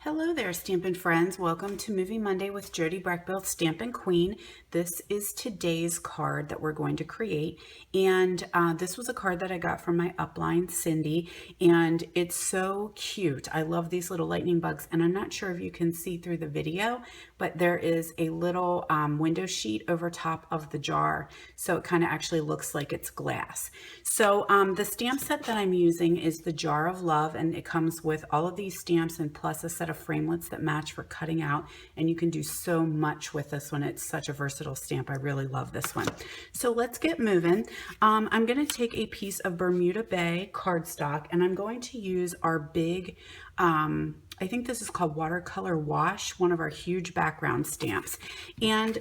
Hello there, Stampin' friends. Welcome to Movie Monday with Jody Breckbill, Stampin' Queen. This is today's card that we're going to create. And this was a card that I got from my upline, Cindy. And it's so cute. I love these little lightning bugs. And I'm not sure if you can see through the video, but there is a little window sheet over top of the jar. So it kind of actually looks like it's glass. So the stamp set that I'm using is the Jar of Love. And it comes with all of these stamps and plus a set of framelits that match for cutting out, and you can do so much with this one. It's such a versatile stamp. I really love this one. So let's get moving. I'm going to take a piece of Bermuda Bay cardstock, and I'm going to use our big I think this is called Watercolor Wash, one of our huge background stamps, and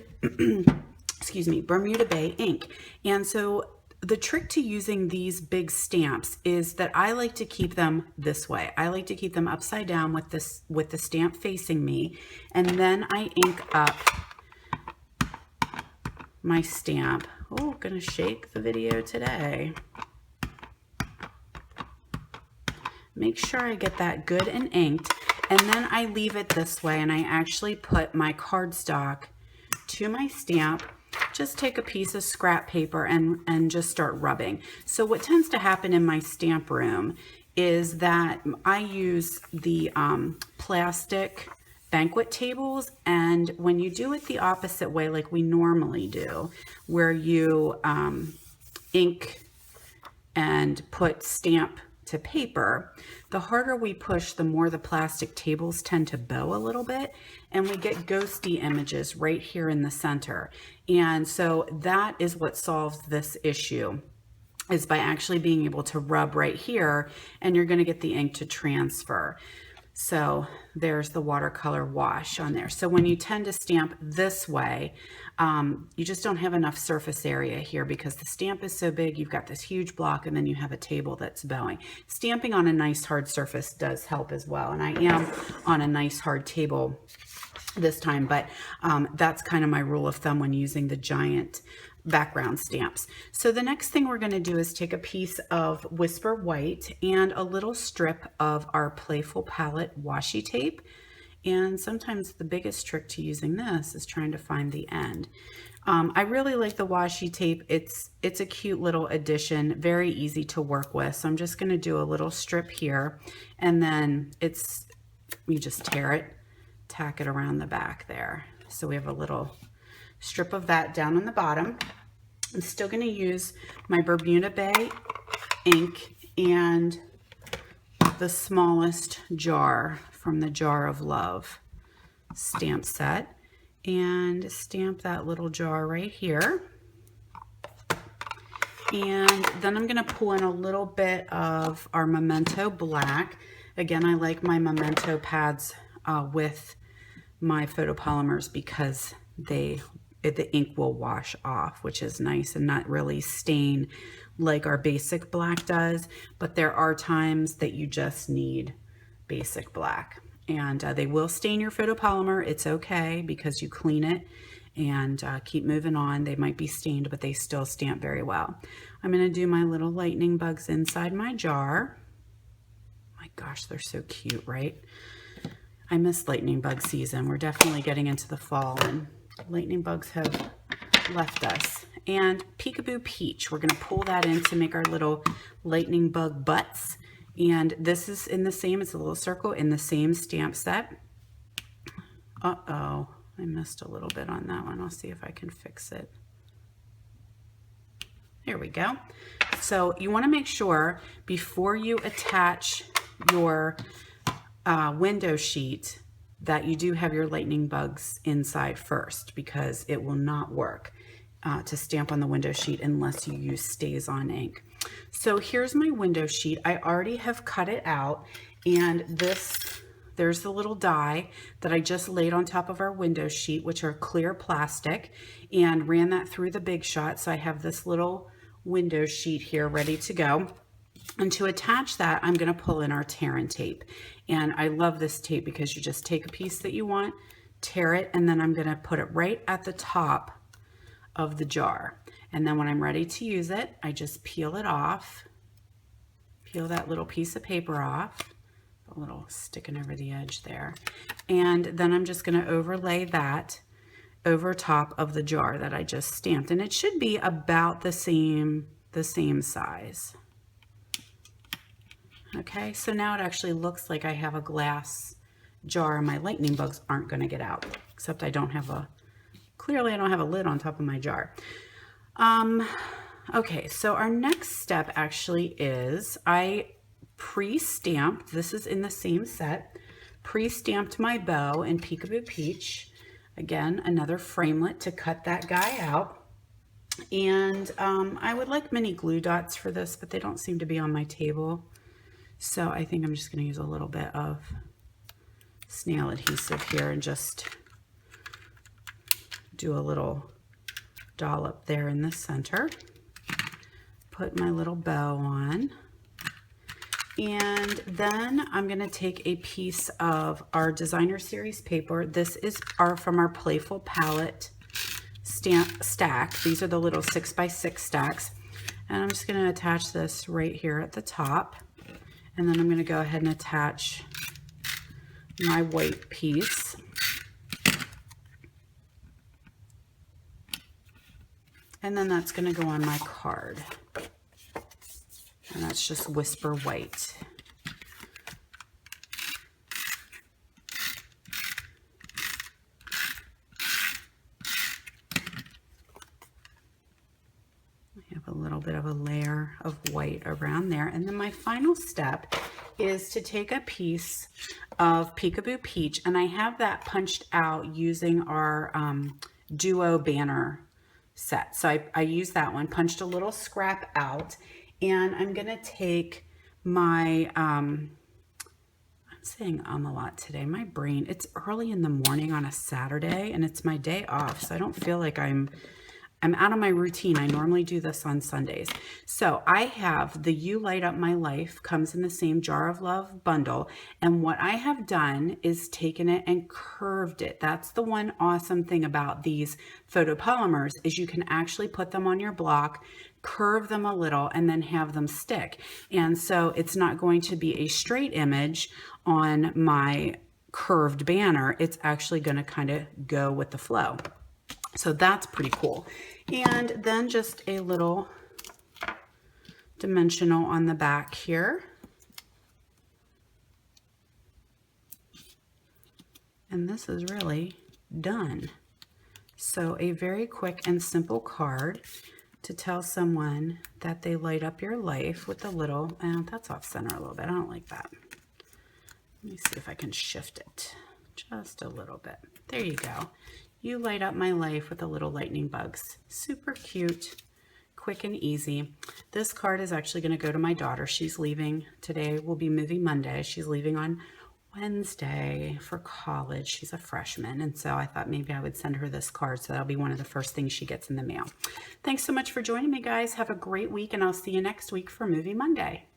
excuse me, Bermuda Bay ink. And so the trick to using these big stamps is that I like to keep them this way. I like to keep them upside down with the stamp facing me, and then I ink up my stamp. Oh, gonna shake the video today. Make sure I get that good and inked, and then I leave it this way, and I actually put my cardstock to my stamp. Just take a piece of scrap paper and just start rubbing. So what tends to happen in my stamp room is that I use the plastic banquet tables, and when you do it the opposite way like we normally do, where you ink and put stamp to paper, the harder we push, the more the plastic tables tend to bow a little bit, and we get ghosty images right here in the center. And so that is what solves this issue, is by actually being able to rub right here, and you're going to get the ink to transfer. So there's the watercolor wash on there. So when you tend to stamp this way, you just don't have enough surface area here because the stamp is so big. You've got this huge block, and then you have a table that's bowing. Stamping on a nice hard surface does help as well. And I am on a nice hard table this time, but that's kind of my rule of thumb when using the giant background stamps. So the next thing we're going to do is take a piece of Whisper White and a little strip of our Playful Palette washi tape. And sometimes the biggest trick to using this is trying to find the end. I really like the washi tape. It's a cute little addition, very easy to work with. So I'm just going to do a little strip here, and then you just tear it, tack it around the back there. So we have a little strip of that down on the bottom. I'm still going to use my Bermuda Bay ink and the smallest jar from the Jar of Love stamp set, and stamp that little jar right here. And then I'm going to pull in a little bit of our Memento Black. Again, I like my Memento pads with my photopolymers because the ink will wash off, which is nice and not really stain like our basic black does. But there are times that you just need basic black, and they will stain your photopolymer. It's okay because you clean it and keep moving on. They might be stained, but they still stamp very well. I'm going to do my little lightning bugs inside my jar. My gosh, they're so cute, right? I miss lightning bug season. We're definitely getting into the fall, and lightning bugs have left us. And Peekaboo Peach, we're going to pull that in to make our little lightning bug butts. And this is in the same, it's a little circle in the same stamp set. Uh-oh, I missed a little bit on that one. I'll see if I can fix it. There we go. So you want to make sure before you attach your window sheet that you do have your lightning bugs inside first, because it will not work to stamp on the window sheet unless you use Stays-On ink. So here's my window sheet. I already have cut it out, and there's the little die that I just laid on top of our window sheet, which are clear plastic, and ran that through the Big Shot. So I have this little window sheet here ready to go. And to attach that, I'm going to pull in our Terran tape. And I love this tape because you just take a piece that you want, tear it, and then I'm going to put it right at the top of the jar. And then when I'm ready to use it, I just peel it off, peel that little piece of paper off, A little sticking over the edge there. And then I'm just going to overlay that over top of the jar that I just stamped. And it should be about the same size. Okay, so now it actually looks like I have a glass jar and my lightning bugs aren't going to get out, except I don't have clearly I don't have a lid on top of my jar. Okay, so our next step actually is I pre-stamped, this is in the same set, pre-stamped my bow in Peekaboo Peach. Again, another framelit to cut that guy out. And I would like mini glue dots for this, but they don't seem to be on my table. So I think I'm just going to use a little bit of snail adhesive here and just do a little dollop there in the center. Put my little bow on. And then I'm going to take a piece of our designer series paper. This is from our Playful Palette stack. These are the little 6x6 stacks. And I'm just going to attach this right here at the top. And then I'm going to go ahead and attach my white piece. And then that's going to go on my card. And that's just Whisper White. I have a little bit of a layer of white around there. And then my final step is to take a piece of Peekaboo Peach, and I have that punched out using our Duo banner set. So I use that one, punched a little scrap out. And I'm going to take my, I'm saying a lot today. My brain, it's early in the morning on a Saturday and it's my day off. So I don't feel like I'm out of my routine. I normally do this on Sundays. So I have the You Light Up My Life, comes in the same Jar of Love bundle. And what I have done is taken it and curved it. That's the one awesome thing about these photopolymers is you can actually put them on your block, curve them a little, and then have them stick. And so it's not going to be a straight image on my curved banner. It's actually going to kind of go with the flow. So that's pretty cool. And then just a little dimensional on the back here. And this is really done. So a very quick and simple card to tell someone that they light up your life with a little, and that's off center a little bit. I don't like that. Let me see if I can shift it just a little bit. There you go. You light up my life with the little lightning bugs. Super cute, quick and easy. This card is actually going to go to my daughter. She's leaving. Today will be movie Monday. She's leaving on Wednesday for college. She's a freshman, and so I thought maybe I would send her this card, so that'll be one of the first things she gets in the mail. Thanks so much for joining me, guys. Have a great week, and I'll see you next week for Movie Monday.